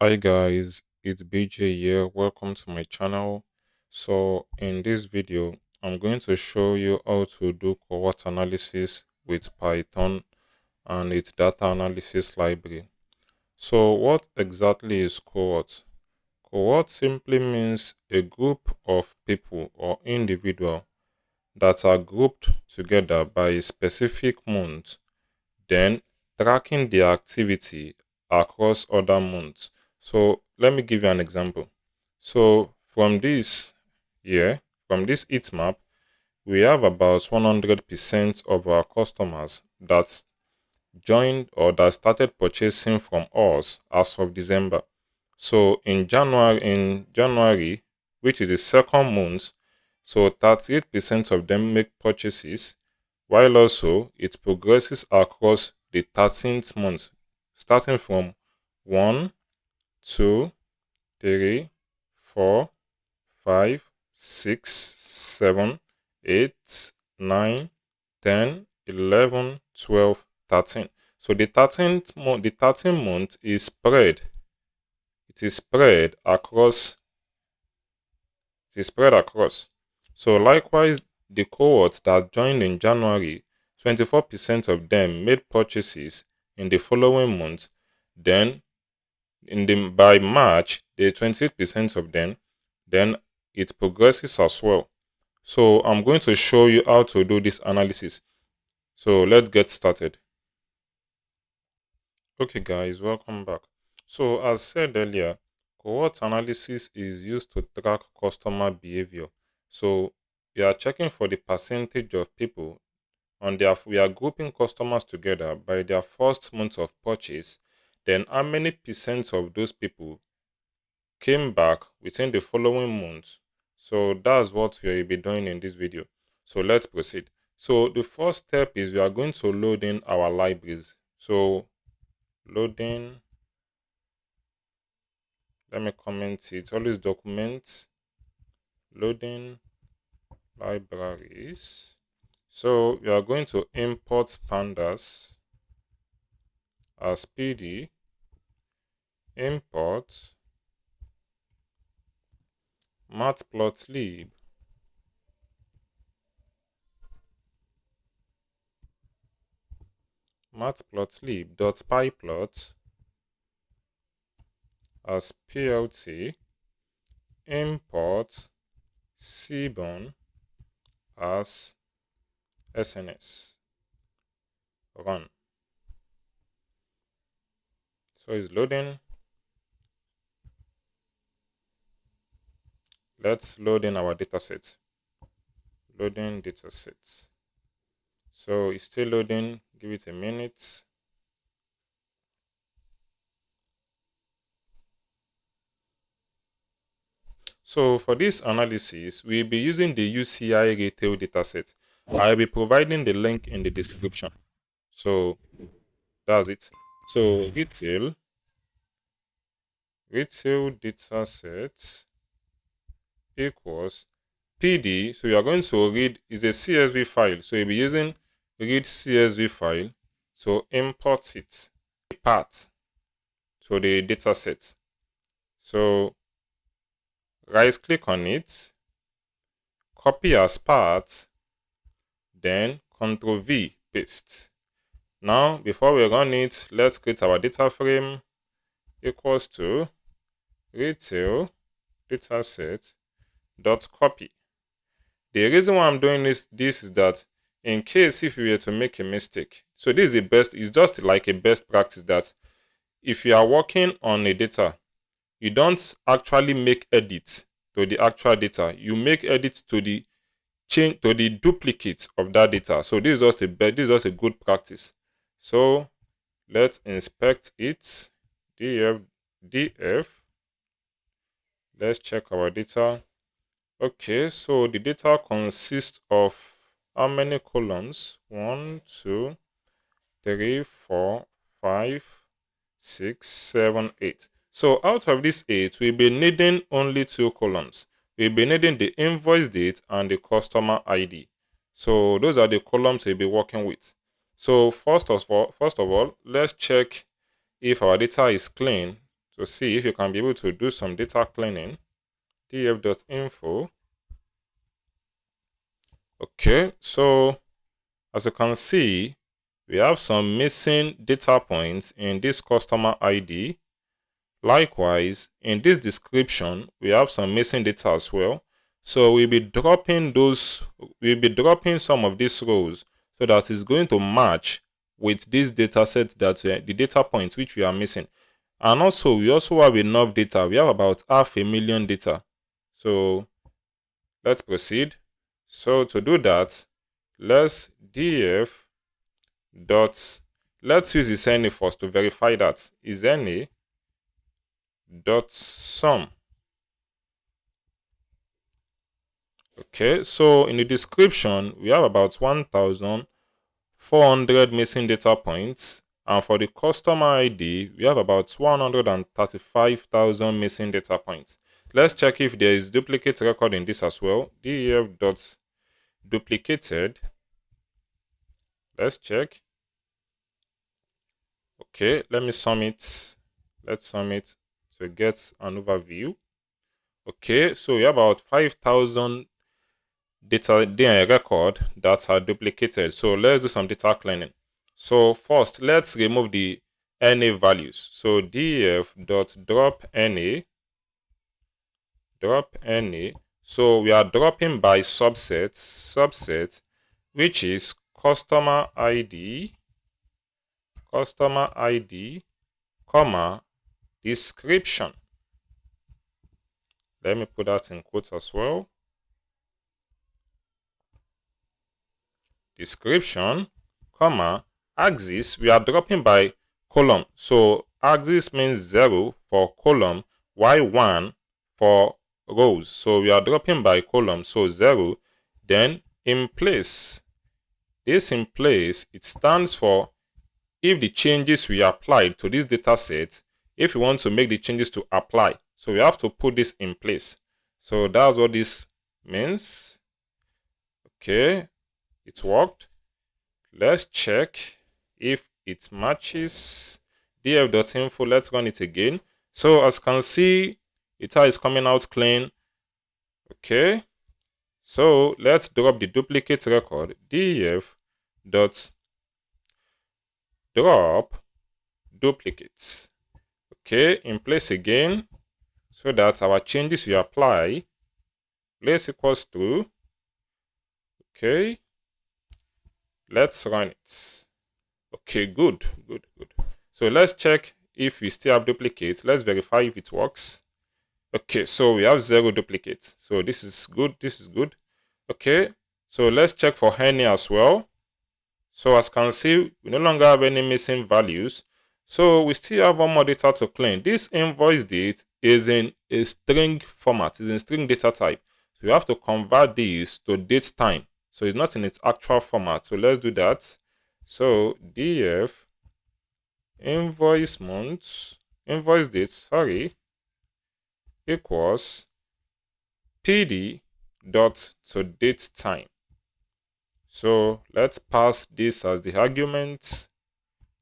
Hi guys, it's BJ here. Welcome to my channel. So in this video, I'm going to show you how to do cohort analysis with Python and its data analysis library. So what exactly is cohort? Cohort simply means a group of people or individual that are grouped together by a specific month, then tracking their activity across other months. So let me give you an example. So from this heat map, we have about 100% of our customers that joined or that started purchasing from us as of December. So in January, which is the second month, so 38% of them make purchases, while also it progresses across the 13th month, starting from 1, 2, 3, 4, 5, 6, 7, 8, 9, 10, 11, 12, 13. So the 13th month is spread. It is spread across. It is spread across. So likewise, the cohort that joined in January, 24% of them made purchases in the following month. Then by March, the 28% of them, then it progresses as well. So I'm going to show you how to do this analysis. So let's get started. Okay guys, welcome back. So as said earlier, cohort analysis is used to track customer behavior. So we are checking for the percentage of people we are grouping customers together by their first month of purchase, then how many percent of those people came back within the following month. So that's what we will be doing in this video. So let's proceed. So the first step is we are going to load in our libraries. So loading, let me comment it. Always document loading libraries. So we are going to import pandas as pd, import matplotlib, matplotlib.pyplot as plt, import Seaborn as SNS. Run. So it's loading. Let's load in our dataset. Loading dataset. So it's still loading. Give it a minute. So for this analysis, we'll be using the UCI retail dataset. I'll be providing the link in the description. So that's it. So retail dataset equals PD. So you are going to read is a CSV file. So you'll be using read CSV file. So import it, path to the dataset. So right click on it, copy as path, then Ctrl V paste. Now before we run it, let's create our data frame equals to retail dataset dot copy. The reason why I'm doing this is that in case if you were to make a mistake, so this is the best, it's just like a best practice that if you are working on a data, you don't actually make edits to the actual data, you make edits to the change to the duplicates of that data. So this is just a good practice. So let's inspect it. df. Let's check our data. Okay, so the data consists of how many columns? 1, 2, 3, 4, 5, 6, 7, 8. So out of these 8, we'll be needing only 2 columns. We'll be needing the invoice date and the customer ID. So those are the columns we'll be working with. So first of all, let's check if our data is clean to see if you can be able to do some data cleaning. df.info. Okay, so as you can see, we have some missing data points in this customer ID. Likewise, in this description, we have some missing data as well. So we'll be dropping some of these rows so that it's going to match with this data set, that the data points which we are missing. And also, we also have enough data. We have about 500,000 data. So let's proceed. So to do that, let's use is any first to verify that is any dot sum. Okay, so in the description we have about 1,400 missing data points, and for the customer ID we have about 135,000 missing data points. Let's check if there is duplicate record in this as well. def.duplicated. Let's check. Okay, let's sum it to get an overview. Okay, so we have about 5,000 data record that are duplicated. So let's do some data cleaning. So first, let's remove the NA values. So df.drop NA. So we are dropping by subset, which is customer ID, comma, description. Let me put that in quotes as well. Description, comma, axis, we are dropping by column. So axis means 0 for column, while 1 for rows. So we are dropping by column, so 0. Then in place. This in place, it stands for if the changes we applied to this data set, if we want to make the changes to apply. So we have to put this in place. So that's what this means. Okay, it worked. Let's check if it matches. df.info, let's run it again. So as you can see, it is coming out clean. Okay, so let's drop the duplicate record. df.drop duplicates. Okay, in place again, so that our changes we apply, place equals true. Okay, let's run it. Okay, good. So let's check if we still have duplicates. Let's verify if it works. Okay, so we have 0 duplicates. So this is good. Okay, so let's check for any as well. So as you can see, we no longer have any missing values. So we still have one more data to clean. This invoice date is in a string format, is in string data type. So you have to convert this to date time. So it's not in its actual format. So let's do that. So df invoice date, equals pd dot to date time. So let's pass this as the argument.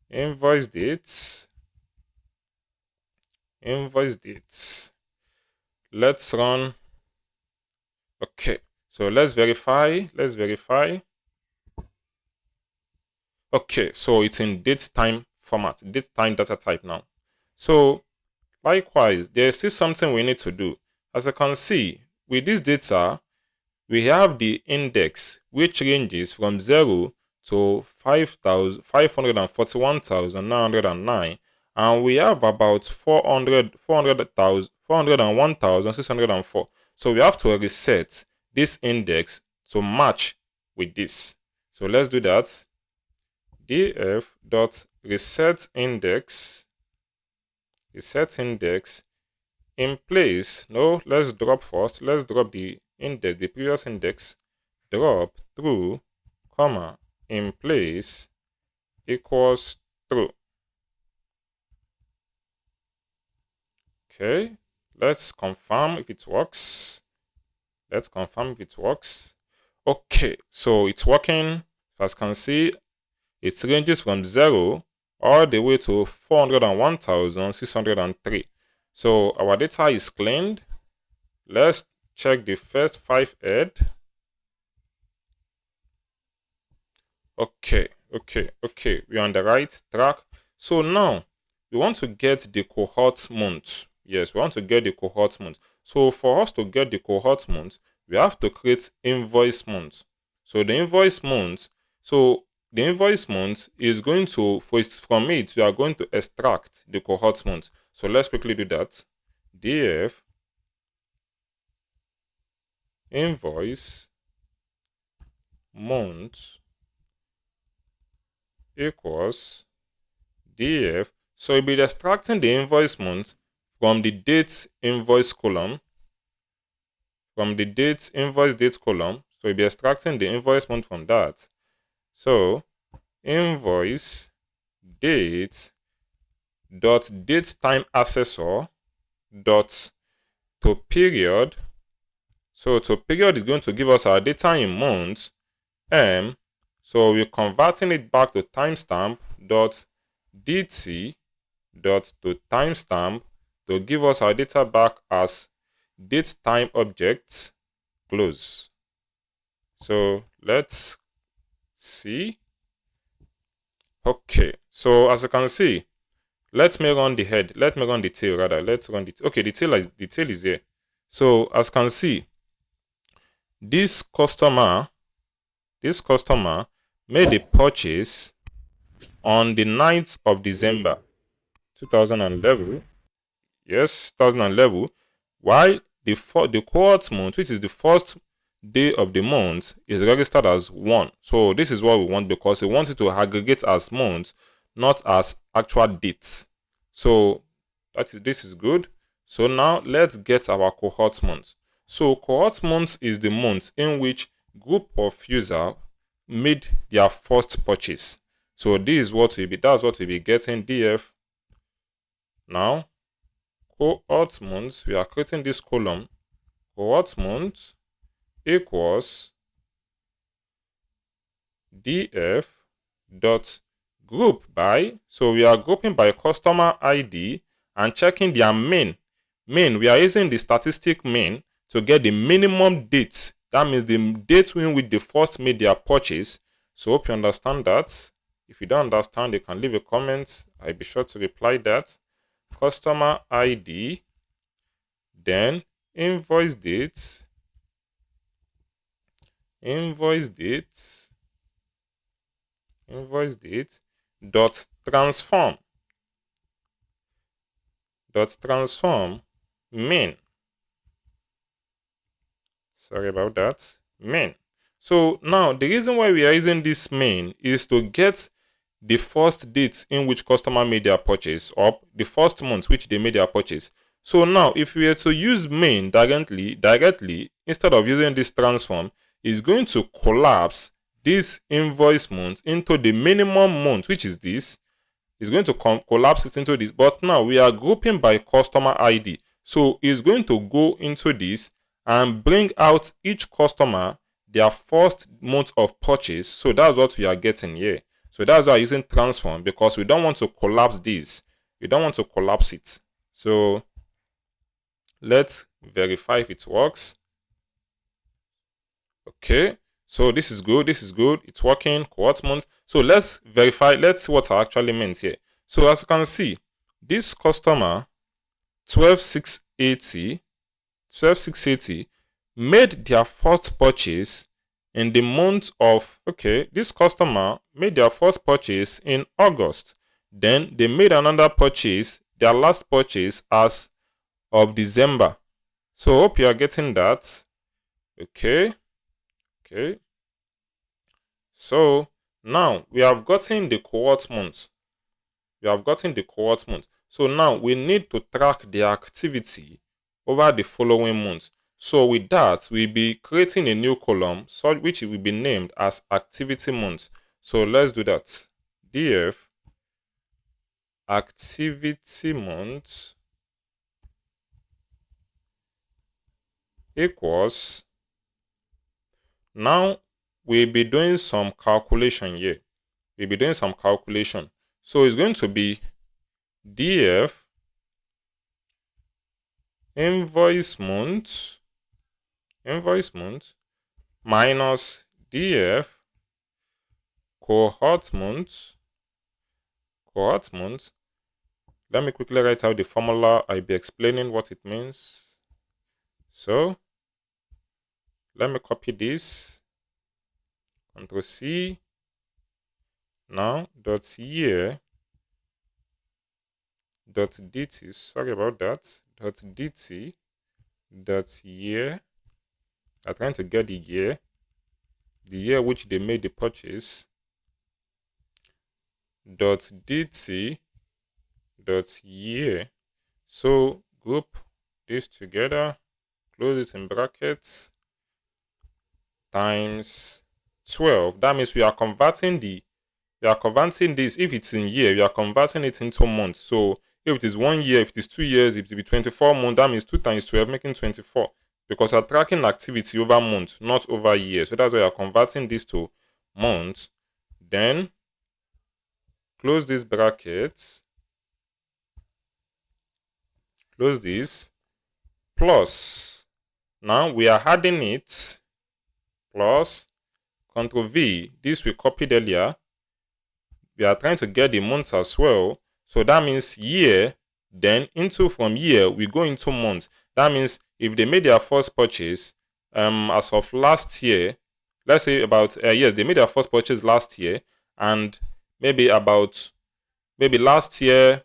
Invoice dates. Let's run. Okay, so let's verify. Okay, so it's in date time format, date time data type now. So likewise, there's still something we need to do. As you can see, with this data, we have the index, which ranges from 0 to 541,909, and we have about 401,604. So we have to reset this index to match with this. So let's do that. df.reset index in place. No, let's drop first. Let's drop the index, the previous index. Drop true, comma, in place equals true. Okay, let's confirm if it works. Okay, so it's working. As you can see, it ranges from 0 all the way to 401,603. So our data is cleaned. Let's check the first 5 head. Okay. We're on the right track. So now we want to get the cohort month. Yes, we want to get the cohort month. So for us to get the cohort month, we have to create invoice month. So the invoice month, is going to, from it, we are going to extract the cohort month. So let's quickly do that. df invoice month equals df. So we'll be extracting the invoice month from the date invoice column. So we'll be extracting the invoice month from that. So invoice date dot date time accessor dot to period. So to period is going to give us our data in months. So we're converting it back to timestamp dot dt dot to timestamp to give us our data back as date time objects close. So let's see. Okay, so as you can see, let me run the head. Let me run the tail rather. Let's run the okay. The tail is here. So as you can see, this customer made a purchase on the 9th of December 2011. Yes, 2011. While the cohort month, which is the first day of the month, is registered as 1. So this is what we want, because we want it to aggregate as months, not as actual dates. So this is good. So now let's get our cohort month. So cohort month is the month in which group of users made their first purchase. So this is what that's what we'll be getting. df now cohort month, we are creating this column. Cohort month equals df dot group by, so we are grouping by customer ID and checking their main. We are using the statistic main to get the minimum dates. That means the date in which they first made their purchase. So hope you understand that. If you don't understand, you can leave a comment. I'll be sure to reply that. Customer ID, then invoice date dot transform main. Sorry about that. Main. So now the reason why we are using this main is to get the first date in which customer made their purchase, or the first month which they made their purchase. So now if we were to use main directly instead of using this transform, it's going to collapse this invoice month into the minimum month, which is this. It's going to collapse it into this. But now we are grouping by customer ID. So it's going to go into this and bring out each customer their first month of purchase. So that's what we are getting here. So that's why I'm using transform, because we don't want to collapse this. We don't want to collapse it. So let's verify if it works. Okay, so this is good. It's working. Cohort month. So let's verify. Let's see what I actually meant here. So as you can see, this customer 12680 made their first purchase in the month of, okay, this customer made their first purchase in August. Then they made another purchase, their last purchase, as of December. So hope you are getting that. Okay. So now we have gotten the cohort month. So now we need to track the activity over the following months. So with that, we'll be creating a new column, which will be named as activity month. So let's do that. df activity month equals, now we'll be doing some calculation here. So it's going to be df invoice month minus df cohort month. Let me quickly write out the formula. I'll be explaining what it means. So let me copy this, Ctrl C. Now .year .dt, sorry about that, .dt .year. I'm trying to get the year which they made the purchase, .dt .year. So group this together, close it in brackets, times 12. That means we are converting this. If it's in year, we are converting it into months. So if it is 1 year, if it is 2 years, if it be 24 months, that means 2 times 12 making 24. Because we are tracking activity over months, not over years. So that's why we are converting this to months. Then close this bracket, close this, plus. Now we are adding it, plus Ctrl V. This we copied earlier. We are trying to get the months as well. So that means year, then from year, we go into months. That means if they made their first purchase as of last year, let's say about, yes, they made their first purchase last year, and maybe last year,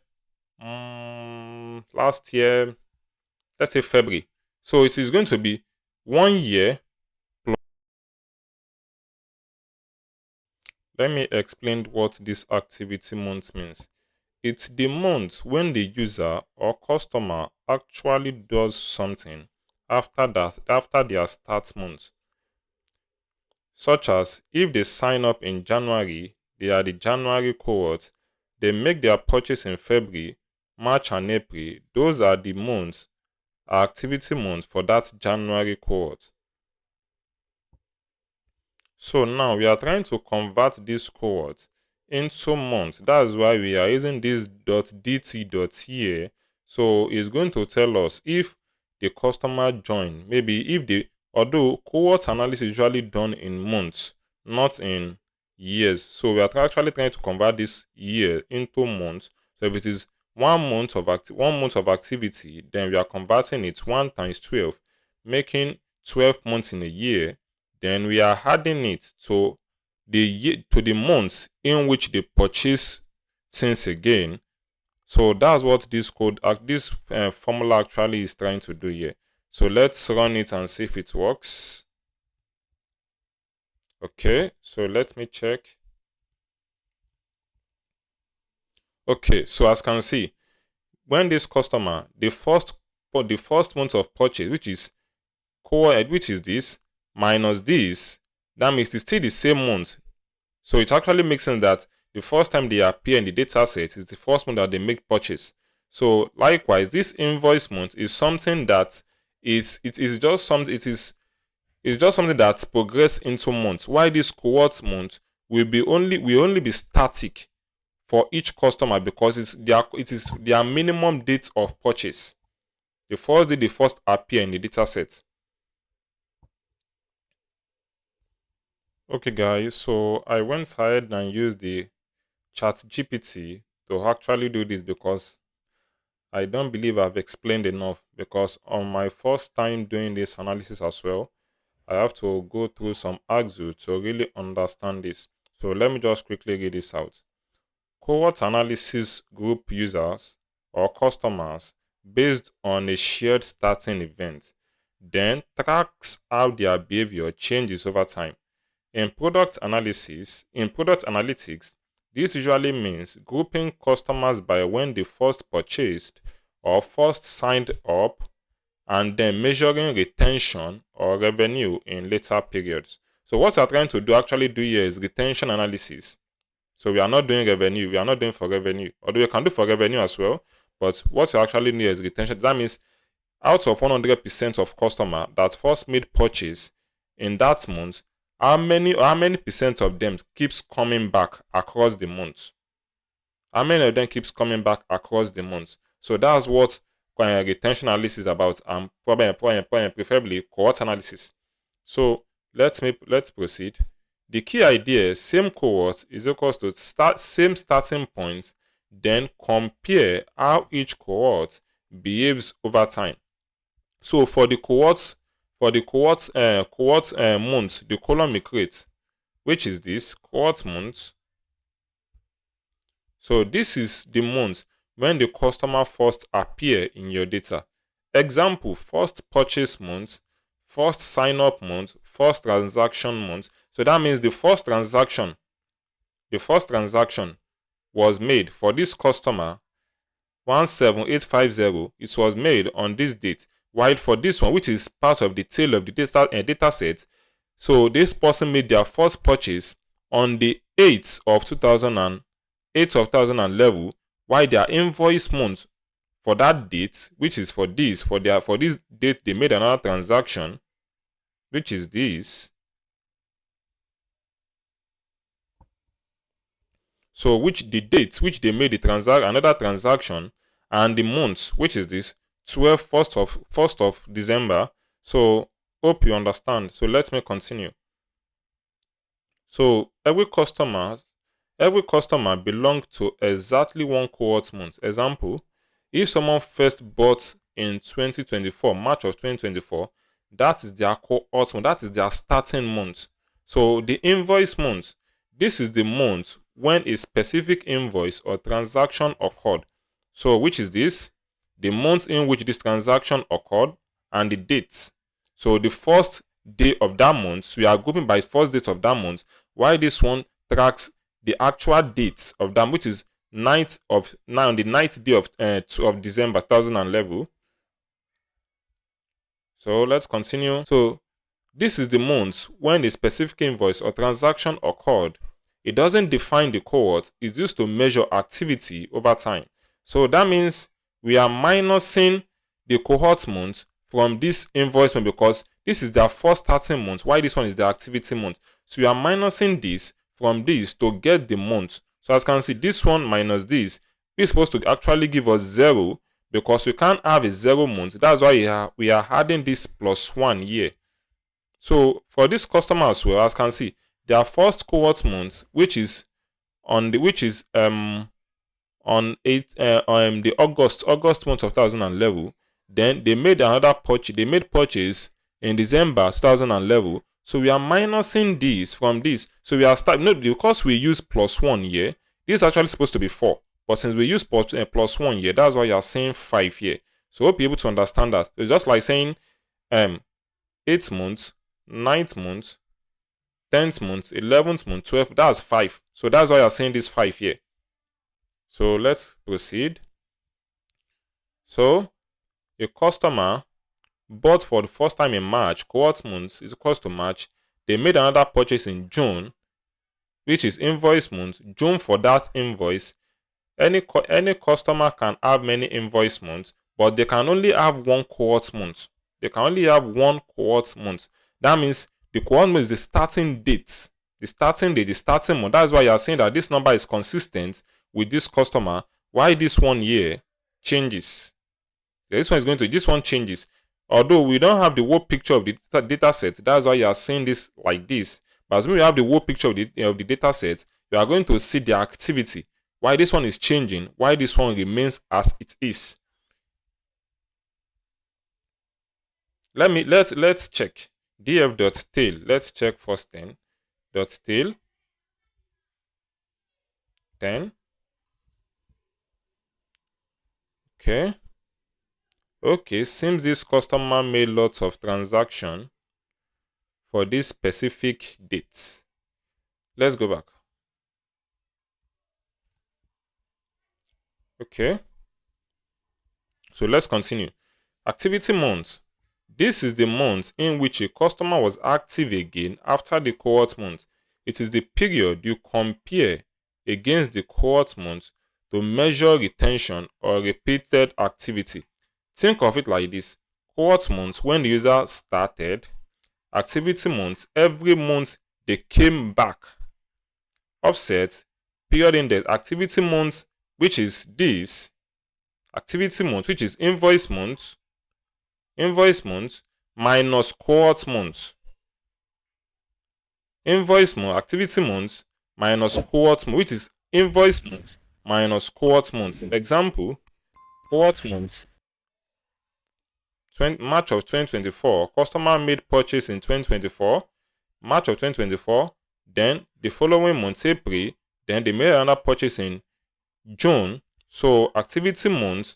let's say February. So it is going to be 1 year. Let me explain what this activity month means. It's the month when the user or customer actually does something after their start month. Such as if they sign up in January, they are the January cohort. They make their purchase in February, March and April. Those are the months, activity months for that January cohort. So now we are trying to convert this cohort into months. That's why we are using this .dt.year. So it's going to tell us if the customer joined. Maybe although cohort analysis is usually done in months, not in years. So we are actually trying to convert this year into months. So if it is 1 month of activity, then we are converting it 1 times 12, making 12 months in a year. Then we are adding it to the months in which they purchase things again. So that's what this formula actually is trying to do here. So let's run it and see if it works. Okay, so let me check. Okay, so as you can see, when this customer, the first month of purchase, which is this minus this, that means it's still the same month. So it actually makes sense that the first time they appear in the data set is the first month that they make purchase. So likewise, this invoice month is something that is just something that's progressed into months. While this cohort month will only be static for each customer because it is their minimum date of purchase. The first day they first appear in the data set. Okay guys, so I went ahead and used the ChatGPT to actually do this because I don't believe I've explained enough, because on my first time doing this analysis as well, I have to go through some Axo to really understand this. So let me just quickly read this out. Cohort analysis group users or customers based on a shared starting event, then tracks how their behavior changes over time. In product analytics, this usually means grouping customers by when they first purchased or first signed up, and then measuring retention or revenue in later periods. So what we are trying to actually do here is retention analysis. So we are not doing revenue. We are not doing for revenue. Although we can do for revenue as well. But what we actually need is retention. That means out of 100% of customer that first made purchase in that month, how many percent of them keeps coming back across the months? How many of them keeps coming back across the months? So that's what retention analysis is about, preferably cohort analysis. So let's proceed. The key idea, same cohort is equals to same starting points, then compare how each cohort behaves over time. So for the cohort month, the column we create, which is this cohort month. So this is the month when the customer first appear in your data. Example, first purchase month, first sign up month, first transaction month. So that means the first transaction was made for this customer 17850. It was made on this date. While for this one, which is part of the tail of the data set, so this person made their first purchase on the 8th of 2011, while their invoice month for that date, which is for this date, they made another transaction, which is this. So which the date which they made another transaction, and the month, which is this 1st of December. So hope you understand. So let me continue. So every customer belongs to exactly one cohort month. Example, if someone first bought in 2024, March of 2024, that is their cohort month, that is their starting month. So the invoice month, this is the month when a specific invoice or transaction occurred. So which is this? The month in which this transaction occurred and the date. So the first day of that month, so we are grouping by first date of that month, while this one tracks the actual date of that, which is on the 9th day of December 2011. So let's continue. So this is the month when a specific invoice or transaction occurred. It doesn't define the cohort. It's used to measure activity over time. So that means we are minusing the cohort month from this invoice month, because this is their first starting month, while this one is the activity month. So we are minusing this from this to get the month. So as you can see, this one minus this is supposed to actually give us 0, because we can't have a 0 month. That's why we are adding this +1 here. So for this customer as well, as you can see, their first cohort month, which is on the August month of 2011, then they made another purchase. They made purchase in December 2011. So we are minusing this from this. So we are because we use +1 here. This is actually supposed to be 4, but since we use +1 here, that's why you are saying 5 here. So hope you're able to understand that. It's just like saying 8th month, 9th month, 10th month, 11th month, 12th. That's 5. So that's why you're saying this 5 here. So let's proceed. So a customer bought for the first time in March, cohort month is equals to March. They made another purchase in June, which is invoice month. June for that invoice. Any customer can have many invoice months, but they can only have one cohort month. They can only have one cohort month. That means the cohort month is the starting date. The starting month. That's why you are saying that this number is consistent with this customer. Why this one here changes? This one changes. Although we don't have the whole picture of the data set, that's why you are saying this like this. But as we have the whole picture of the data set, you are going to see the activity. Why this one is changing, why this one remains as it is. Let's check df.tail. Let's check first 10.tail 10. Okay, seems this customer made lots of transactions for this specific date. Let's go back. Okay, so let's continue. Activity month. This is the month in which a customer was active again after the cohort month. It is the period you compare against the cohort month to measure retention or repeated activity. Think of it like this. Cohort months, when the user started. Activity months, every month they came back. Offset, period index, activity months, which is this. activity month, which is invoice month minus cohort month. Invoice month, activity month minus cohort month, which is invoice month minus cohort month. Example, cohort month, March of 2024, customer made purchase in 2024, March of 2024, then the following month, April, then they made another purchase in June. So activity month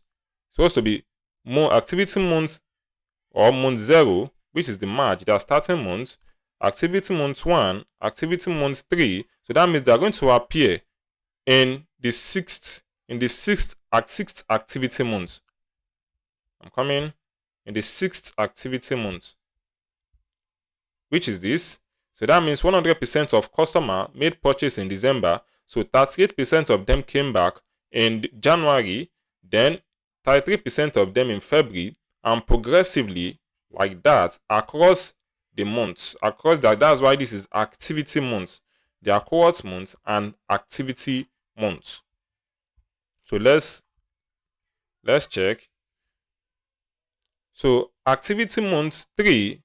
supposed to be more activity month or month 0, which is the March, their starting month, activity month 1, activity month 3. So that means they're going to appear in the sixth activity month. I'm coming in the 6th activity month, which is this. So that means 100% of customer made purchase in December. So 38% of them came back in January, then 33% of them in February, and progressively like that across the months. That's why this is activity months. There are cohort months and activity months. So let's check. So activity month 3,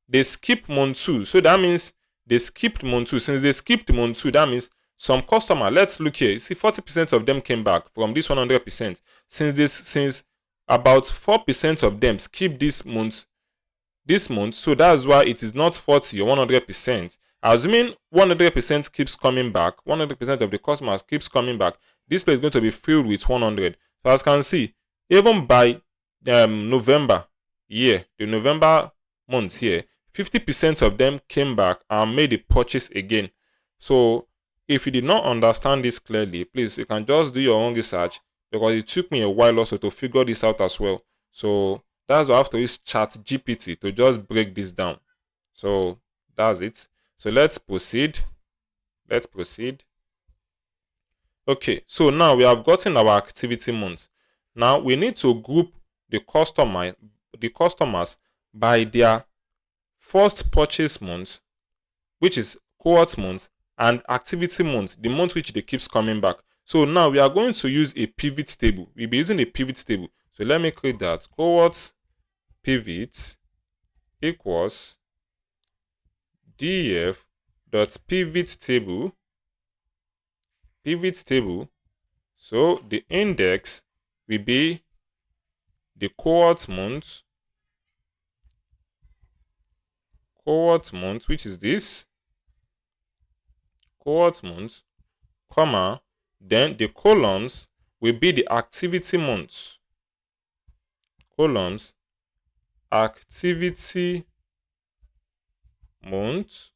they skip month 2. So that means they skipped month 2. Since they skipped month 2, that means some customer, let's look here. See, 40% of them came back from this 100%. Since about 4% of them skipped this month, so that's why it is not 40 or 100%. Assuming 100% keeps coming back, 100% of the customers keeps coming back, this place is going to be filled with 100. So as you can see, even by November here, the November months here, 50% of them came back and made a purchase again. So if you did not understand this clearly, please, you can just do your own research, because it took me a while also to figure this out as well. So that's why I have to use ChatGPT to just break this down. So that's it. So let's proceed. Okay, so now we have gotten our activity month. Now we need to group the customers by their first purchase month, which is cohort month, and activity month, the month which they keeps coming back. So now we are going to use a pivot table. We'll be using a pivot table. So let me create that. Cohort pivot equals def.pivot table. So the index will be the cohort month, which is this cohort month, comma, then the columns will be the activity months, columns, activity month,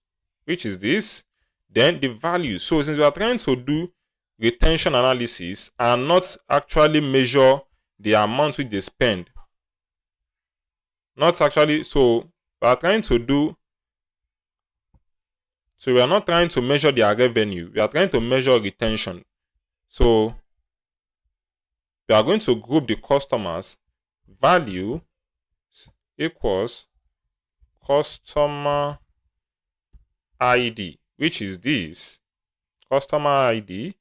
which is this, then the value. So since we are trying to do retention analysis and not actually measure the amount which they spend, so we are not trying to measure their revenue, we are trying to measure retention. So we are going to group the customers. Value equals customer ID, which is this customer ID,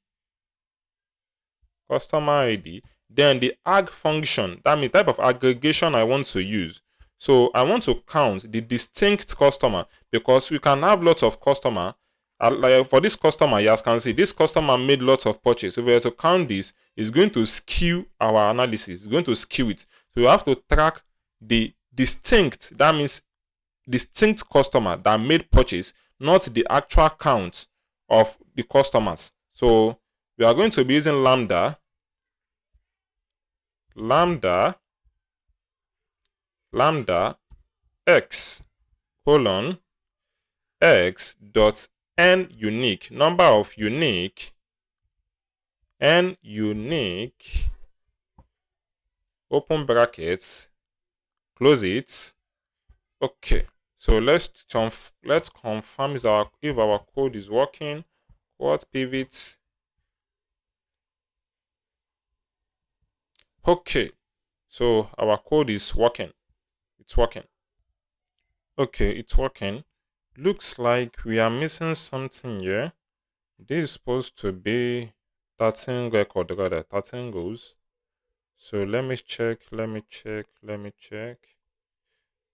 then the ag function, that means type of aggregation I want to use. So I want to count the distinct customer, because we can have lots of customer. Like for this customer, you can see this customer made lots of purchase. So if we were to count this, it's going to skew our analysis. It's going to skew it. So you have to track the distinct, that means distinct customer that made purchase, not the actual count of the customers. So we are going to be using lambda x colon x dot n unique, number of unique, open brackets, close it. Okay, so let's confirm if our code is working. Cohort pivot. Okay, so our code is working. It's working. Okay, it's working. Looks like we are missing something here. This is supposed to be 13 record, rather 13 rows. So let me check.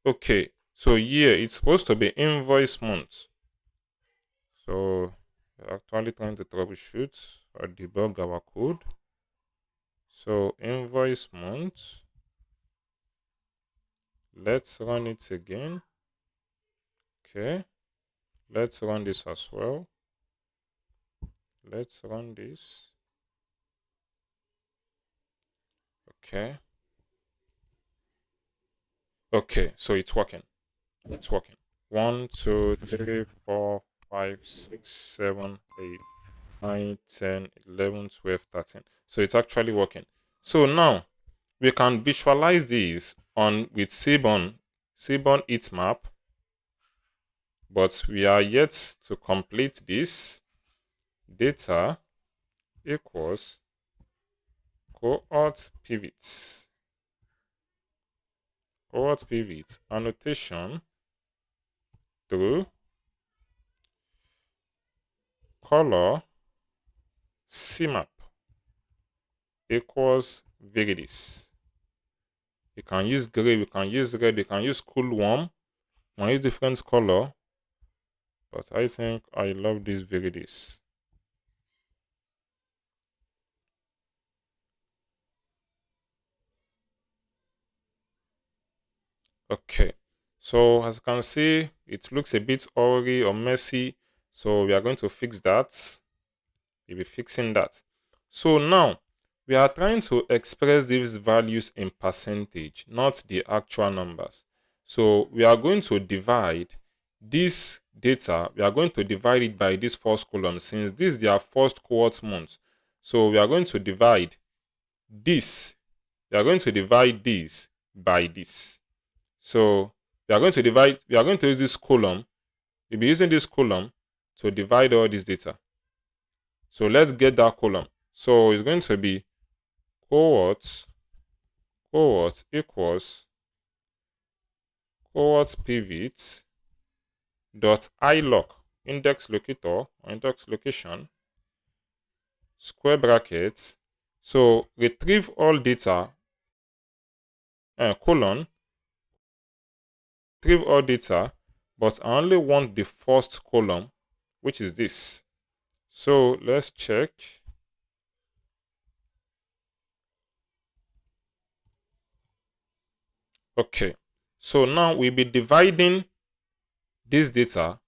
Okay, so year, it's supposed to be invoice month. So we're actually trying to troubleshoot or debug our code. So invoice month. Let's run it again. Okay, let's run this as well. Let's run this. Okay. Okay, so it's working. It's working. 1, 2, 3, 4, 5, 6, 7, 8, 9, 10, 11, 12, 13. So it's actually working. So now we can visualize these on with Seaborn heat map, but we are yet to complete this. Data equals cohort pivots. Cohort pivot annotation through color CMap equals Viridis. You can use gray, we can use red, we can use cool warm, we can use different color, but I think I love this Viridis. Okay, so as you can see, it looks a bit awry or messy, so we are going to fix that. We'll be fixing that. So now we are trying to express these values in percentage, not the actual numbers. So we are going to divide this data, we are going to divide it by this first column since this is their first cohort month. So we are going to divide this, we are going to divide this by this. So we are going to divide, we are going to use this column, we'll be using this column to divide all this data. So let's get that column. So it's going to be cohort equals cohort pivot dot iloc index locator or index location square brackets. So retrieve all data colon retrieve all data, but I only want the first column, which is this. So let's check. Okay, so now we'll be dividing this data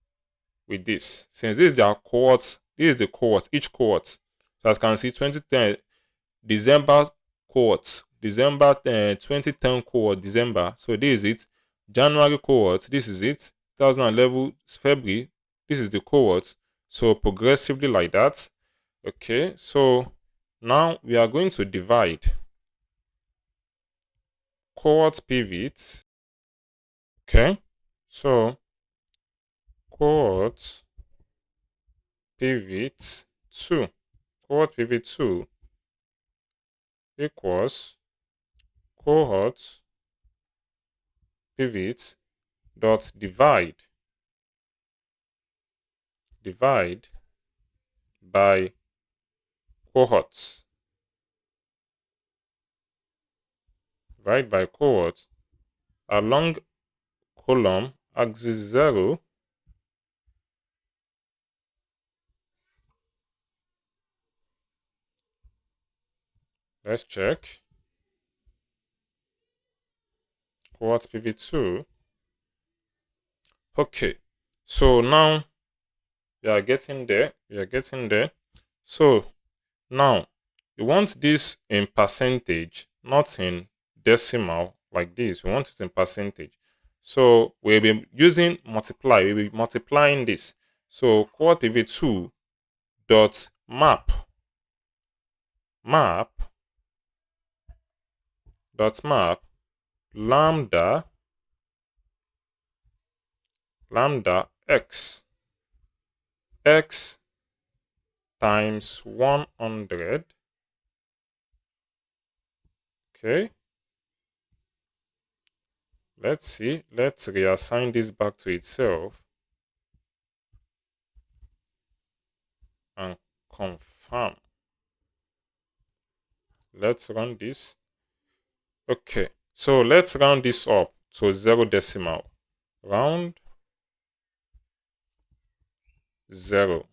with this. Since this is their cohorts, this is the cohort, each cohort. So as you can see, 2010 December cohort, December 2010 cohort, December. So this is it. January cohort, this is it. 2011 February, this is the cohort. So progressively like that. Okay, so now we are going to divide cohort pivot. Okay, so cohort pivot 2. Cohort pivot 2 equals cohort pivot dot divide by cohorts. Divide by cohort along column axis 0. Let's check. Cohort pivot 2. Okay, so now we are getting there. So now we want this in percentage, not in decimal like this. We want it in percentage. So we'll be using multiply. We'll be multiplying this. So cohort pivot 2 dot map dot map lambda x times 100. Okay, let's see, let's reassign this back to itself and confirm. Let's run this. Okay, so let's round this up to 0 decimal. Round 0.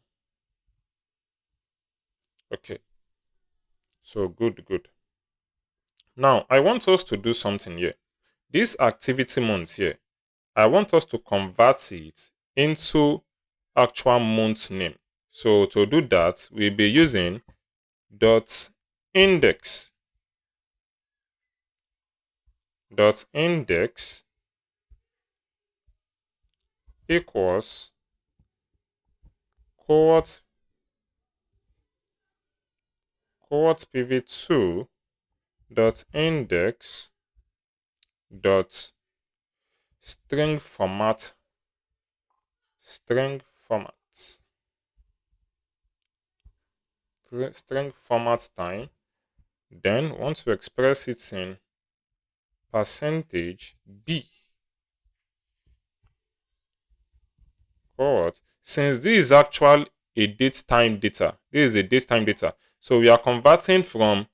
Okay, so good. Now, I want us to do something here. This activity month here, I want us to convert it into actual month name. So to do that, we'll be using dot index equals cohort pv2 dot index dot string format time. Then want to express it in percentage b cohort. Since this is actual a date time data, so we are converting from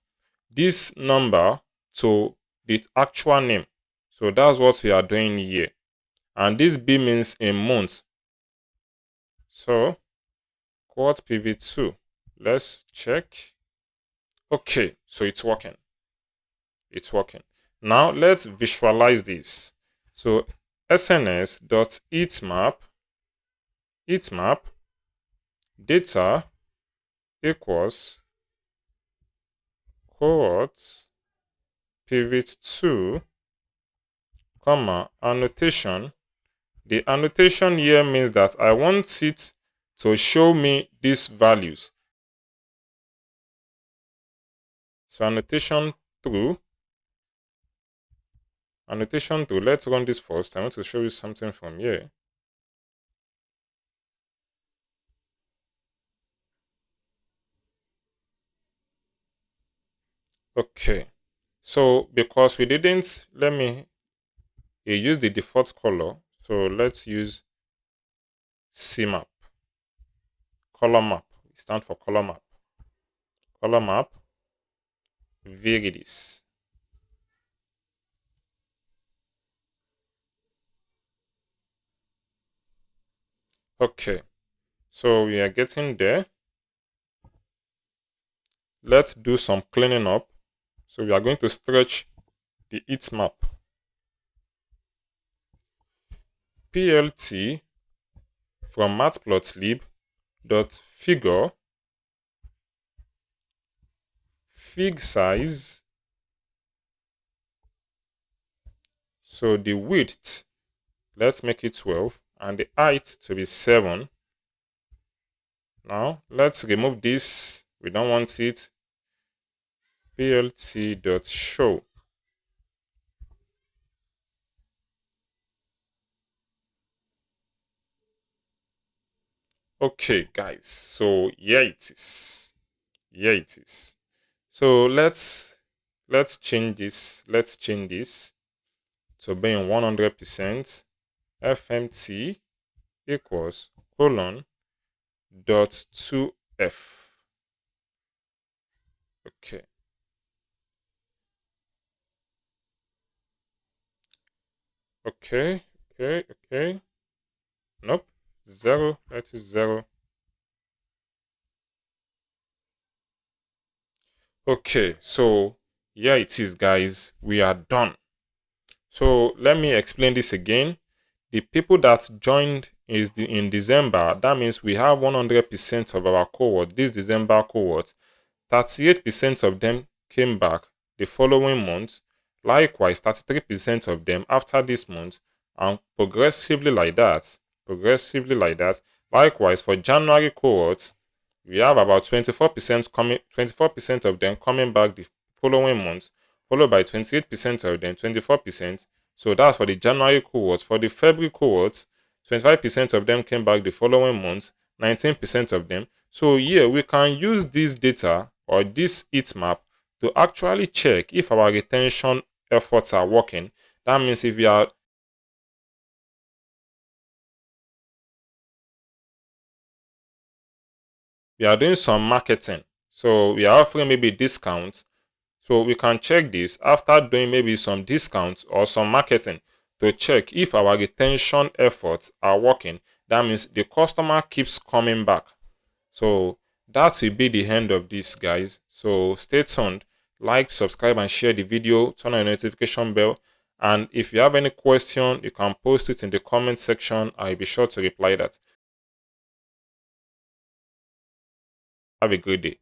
this number to the actual name. So that's what we are doing here. And this b means a month. So cohort pv2. Let's check. Okay, so it's working. Now let's visualize this. So sns.heatmap data equals cohort pivot2 comma annotation. The annotation here means that I want it to show me these values. So annotation true. Let's run this first. I want to show you something from here. Okay, so because we didn't, let me use the default color. So let's use CMap, color map. It stands for color map. Color map, Viridis. Okay, so we are getting there. Let's do some cleaning up. So we are going to stretch the heat map. PLT from Matplotlib dot figure fig size. So the width, let's make it 12 and the height to be 7. Now let's remove this. We don't want it. plt.show. Okay, guys. So here it is. So let's change this. Let's change this to being 100% fmt equals colon dot 2f. Okay. Okay. Nope. 0. That is 0. Okay, so here it is, guys. We are done. So let me explain this again. The people that joined in December. That means we have 100% of our cohort. This December cohort, 38% of them came back the following month. Likewise, 33% of them after this month, and progressively like that. Likewise, for January cohort, we have about 24% of them coming back the following month, followed by 28% of them, 24%. So that's for the January cohort. For the February cohort, 25% of them came back the following month, 19% of them. So here we can use this data or this heat map to actually check if our retention efforts are working. That means if we are doing some marketing, so we are offering maybe discounts So we can check this after doing maybe some discounts or some marketing to check if our retention efforts are working. That means the customer keeps coming back. So that will be the end of this, guys. So stay tuned, like, subscribe, and share the video. Turn on the notification bell. And if you have any question, you can post it in the comment section. I'll be sure to reply that. Have a good day.